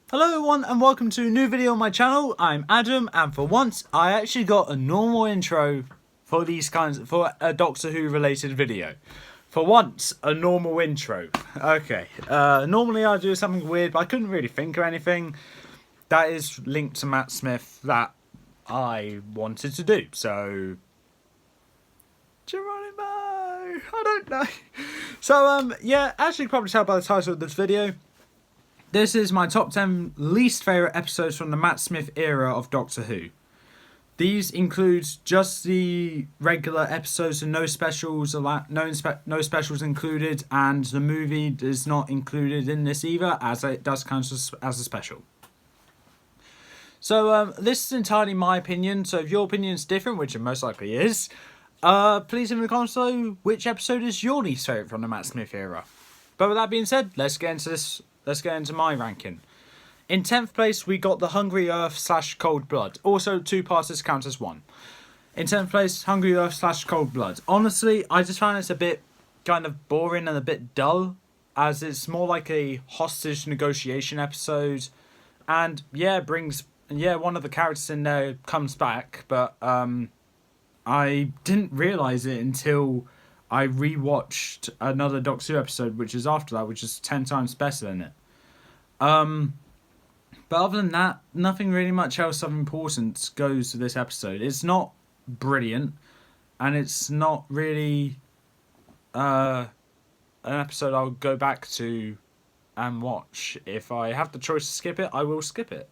Hello everyone and welcome to a new video on my channel. I'm Adam and for once I actually got a normal intro for a Doctor Who related video. For once, a normal intro. Okay, normally I do something weird but I couldn't really think of anything that is linked to Matt Smith that I wanted to do. So, Geronimo, I don't know. So yeah, as you can probably tell by the title of this video, this is my top 10 least favourite episodes from the Matt Smith era of Doctor Who. These include just the regular episodes and no specials no specials included, and the movie is not included in this either, as it does count as a special. So this is entirely my opinion, so if your opinion is different, which it most likely is, please in the comments below which episode is your least favourite from the Matt Smith era. But with that being said, let's get into my ranking. In 10th place, we got the Hungry Earth / Cold Blood. Also, two parters count as one. In 10th place, Hungry Earth / Cold Blood. Honestly, I just found it's a bit kind of boring and a bit dull, as it's more like a hostage negotiation episode. And yeah, one of the characters in there comes back, but I didn't realise it until I rewatched another Doctor Who episode, which is after that, which is 10 times better than it. But other than that, nothing really much else of importance goes to this episode. It's not brilliant, and it's not really an episode I'll go back to and watch. If I have the choice to skip it, I will skip it.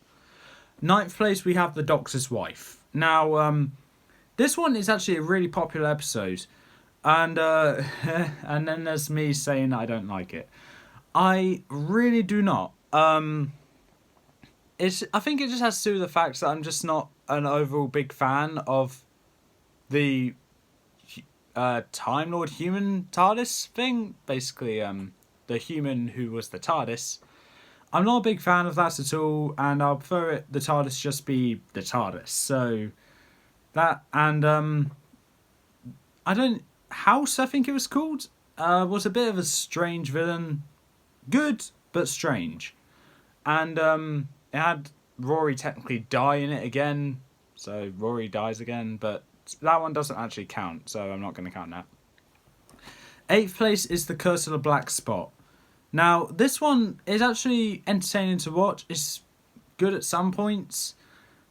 9th place, we have The Doctor's Wife. Now, this one is actually a really popular episode, and and then there's me saying I don't like it. I really do not. I think it just has to do with the fact that I'm just not an overall big fan of the Time Lord human TARDIS thing. Basically, the human who was the TARDIS. I'm not a big fan of that at all, and I prefer the TARDIS just be the TARDIS. So that, and House, I think it was called, was a bit of a strange villain. Good, but strange. And it had Rory technically die in it again. So Rory dies again, but that one doesn't actually count, so I'm not going to count that. 8th place is The Curse of the Black Spot. Now, this one is actually entertaining to watch. It's good at some points.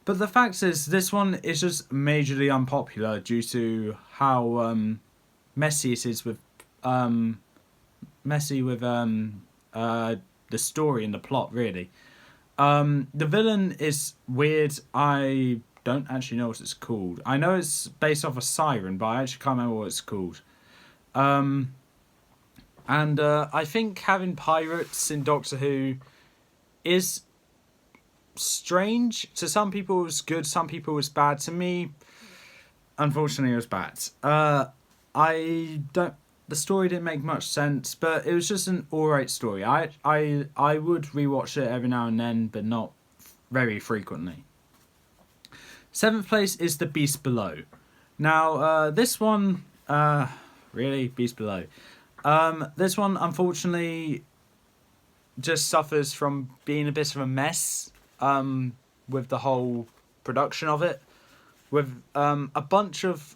But the fact is, this one is just majorly unpopular due to how messy it is with the story and the plot, really. The villain is weird. I don't actually know what it's called. I know it's based off a siren, but I actually can't remember what it's called. And I think having pirates in Doctor Who is strange. To some people it was good, some people it was bad. To me, unfortunately, it was bad. The story didn't make much sense, but it was just an alright story. I would rewatch it every now and then, but not very frequently. 7th place is The Beast Below. Now, this one, really, Beast Below. This one, unfortunately, just suffers from being a bit of a mess, with the whole production of it, with a bunch of,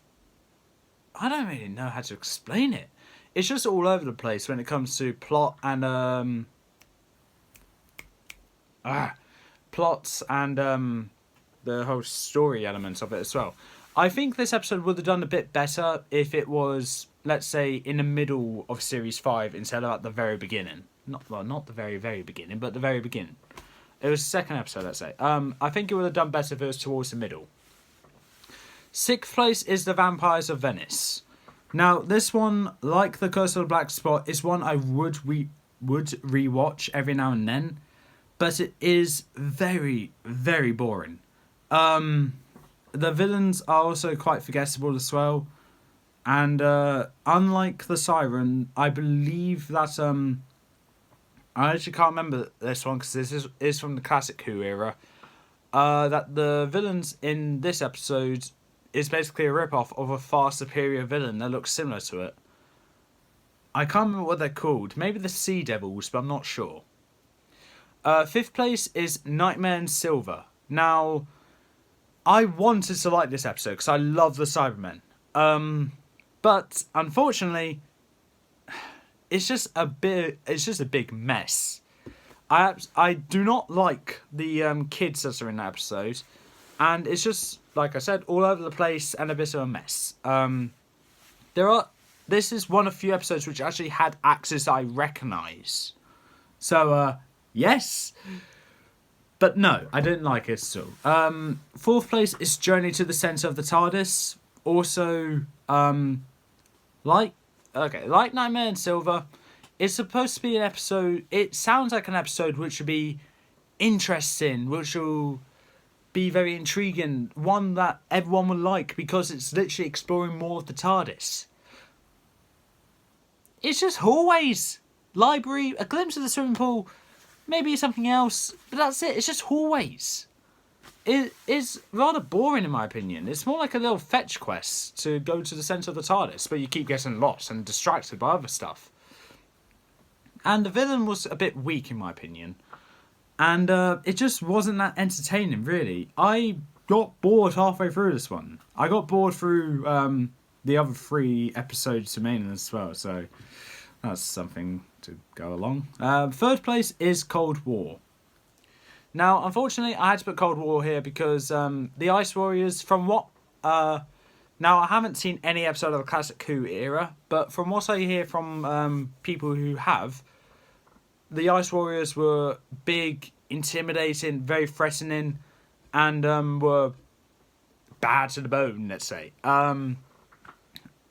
I don't really know how to explain it. It's just all over the place when it comes to plot and plots and the whole story elements of it as well. I think this episode would have done a bit better if it was, let's say, in the middle of Series 5 instead of at the very beginning. Not the very, very beginning, but the very beginning. It was the second episode, let's say. I think it would have done better if it was towards the middle. 6th place is The Vampires of Venice. Now, this one, like The Curse of the Black Spot, is one I would rewatch every now and then, but it is very, very boring. The villains are also quite forgettable as well, and unlike the Siren, I believe that I actually can't remember this one because this is from the classic Who era. That the villains in this episode is basically a rip-off of a far superior villain that looks similar to it. I can't remember what they're called. Maybe the Sea Devils, but I'm not sure. Fifth place is Nightmare in Silver. Now, I wanted to like this episode because I love the Cybermen. But unfortunately, it's just a big mess. I do not like the kids that are in that episode, and it's just, like I said, all over the place and a bit of a mess. This is one of few episodes which actually had actors I recognise. So, yes. But no, I didn't like it at all. Fourth place is Journey to the Centre of the TARDIS. Also, like Nightmare in Silver, it's supposed to be an episode. It sounds like an episode which will be interesting, which will be very intriguing, one that everyone will like because it's literally exploring more of the TARDIS. It's just hallways, library, a glimpse of the swimming pool, maybe something else, but that's it. It's just hallways. It is rather boring in my opinion. It's more like a little fetch quest to go to the centre of the TARDIS, but you keep getting lost and distracted by other stuff. And the villain was a bit weak in my opinion. And it just wasn't that entertaining, really. I got bored halfway through this one. I got bored through the other 3 episodes remaining as well, so that's something to go along. Third place is Cold War. Now, unfortunately, I had to put Cold War here because the Ice Warriors, from what... now, I haven't seen any episode of the Classic Who era, but from what I hear from people who have, the Ice Warriors were big, intimidating, very threatening, and were bad to the bone, let's say.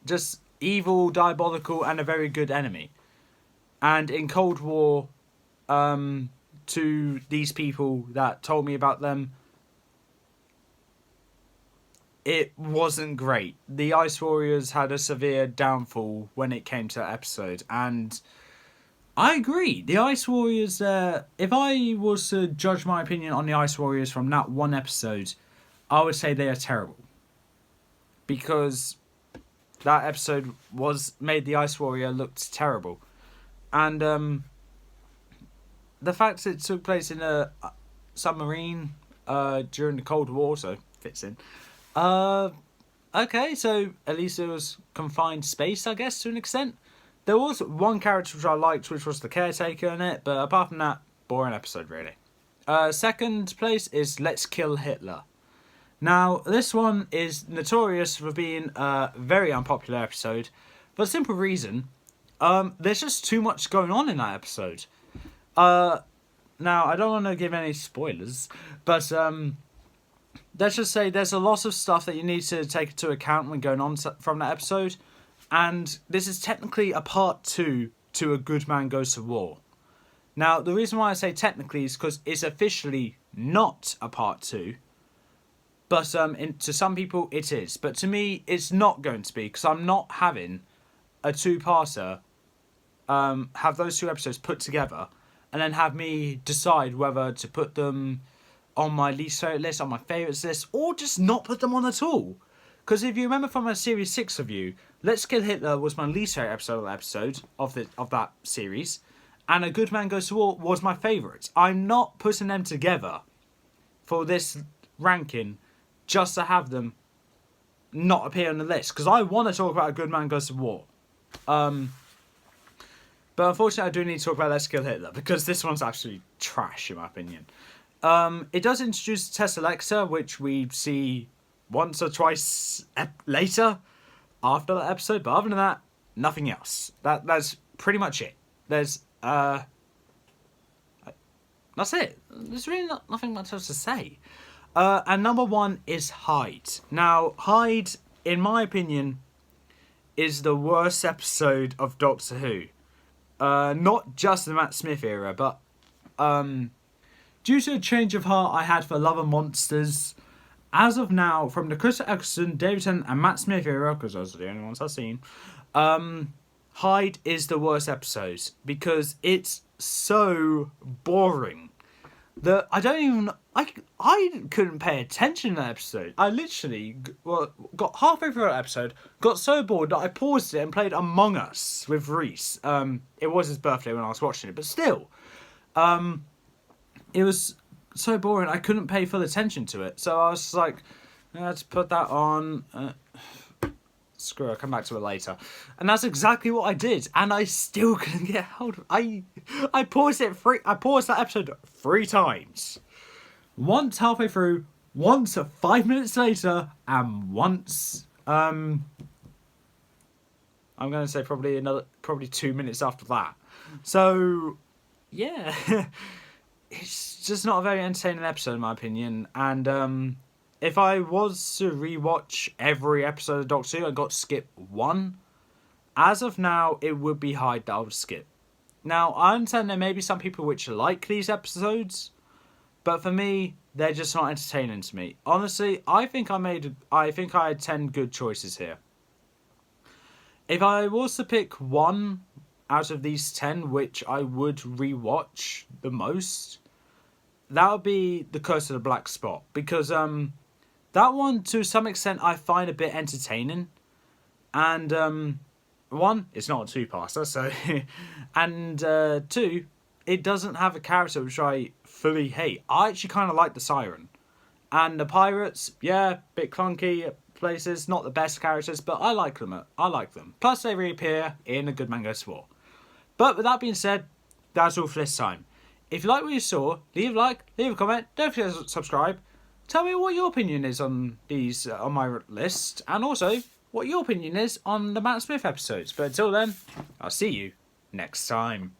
Just evil, diabolical, and a very good enemy. And in Cold War, to these people that told me about them, it wasn't great. The Ice Warriors had a severe downfall when it came to that episode, and I agree. The Ice Warriors, if I was to judge my opinion on the Ice Warriors from that one episode, I would say they are terrible. Because that episode made the Ice Warrior look terrible. And the fact that it took place in a submarine during the Cold War also fits in. Okay, so at least it was confined space, I guess, to an extent. There was one character which I liked, which was the caretaker in it, but apart from that, boring episode, really. Second place is Let's Kill Hitler. Now, this one is notorious for being a very unpopular episode, for a simple reason. There's just too much going on in that episode. Now, I don't want to give any spoilers, but let's just say there's a lot of stuff that you need to take into account when going on from that episode. And this is technically a part 2 to A Good Man Goes to War. Now, the reason why I say technically is because it's officially not a part 2. But to some people, it is. But to me, it's not going to be, because I'm not having a 2-parter, have those 2 episodes put together, and then have me decide whether to put them on my least favourite list, on my favourites list, or just not put them on at all. Because if you remember from my Series 6 review, Let's Kill Hitler was my least favourite episode of that series, and A Good Man Goes to War was my favourite. I'm not putting them together for this ranking just to have them not appear on the list, because I want to talk about A Good Man Goes to War. But unfortunately, I do need to talk about Let's Kill Hitler, because this one's actually trash, in my opinion. It does introduce Tess Alexa, which we see once or twice later after that episode, but other than that, nothing else. That's pretty much it. That's it. There's really nothing much else to say. And number 1 is Hyde. Now, Hyde, in my opinion, is the worst episode of Doctor Who. Not just the Matt Smith era, but due to a change of heart I had for Love and Monsters, as of now, from the Chris Eccleston, David Tennant, and Matt Smith era, because those are the only ones I've seen, Hyde is the worst episode, because it's so boring that I couldn't pay attention to that episode. I literally got halfway through that episode, got so bored that I paused it and played Among Us with Reese. It was his birthday when I was watching it, but still. it was so boring. I couldn't pay full attention to it. So I was just like, let's put that on. Screw it, I'll come back to it later. And that's exactly what I did. And I still couldn't get hold of it. I paused that episode 3 times. Once halfway through, once 5 minutes later, and once I'm gonna say probably 2 minutes after that. So yeah. It's just not a very entertaining episode in my opinion. And if I was to rewatch every episode of Doctor Who, I got to skip 1. As of now, it would be Hyde that I would skip. Now, I understand there may be some people which like these episodes, but for me, they're just not entertaining to me. Honestly, I think I had 10 good choices here. If I was to pick 1 out of these 10, which I would rewatch the most, that would be The Curse of the Black Spot, because that one, to some extent, I find a bit entertaining. And, 1, it's not a 2-parter, so... and, 2, it doesn't have a character which I fully hate. I actually kind of like the Siren. And the Pirates, yeah, bit clunky at places, not the best characters, but I like them. Plus, they reappear in A Good Man Goes to War. But with that being said, that's all for this time. If you like what you saw, leave a like, leave a comment, don't forget to subscribe. Tell me what your opinion is on these on my list, and also what your opinion is on the Matt Smith episodes. But until then, I'll see you next time.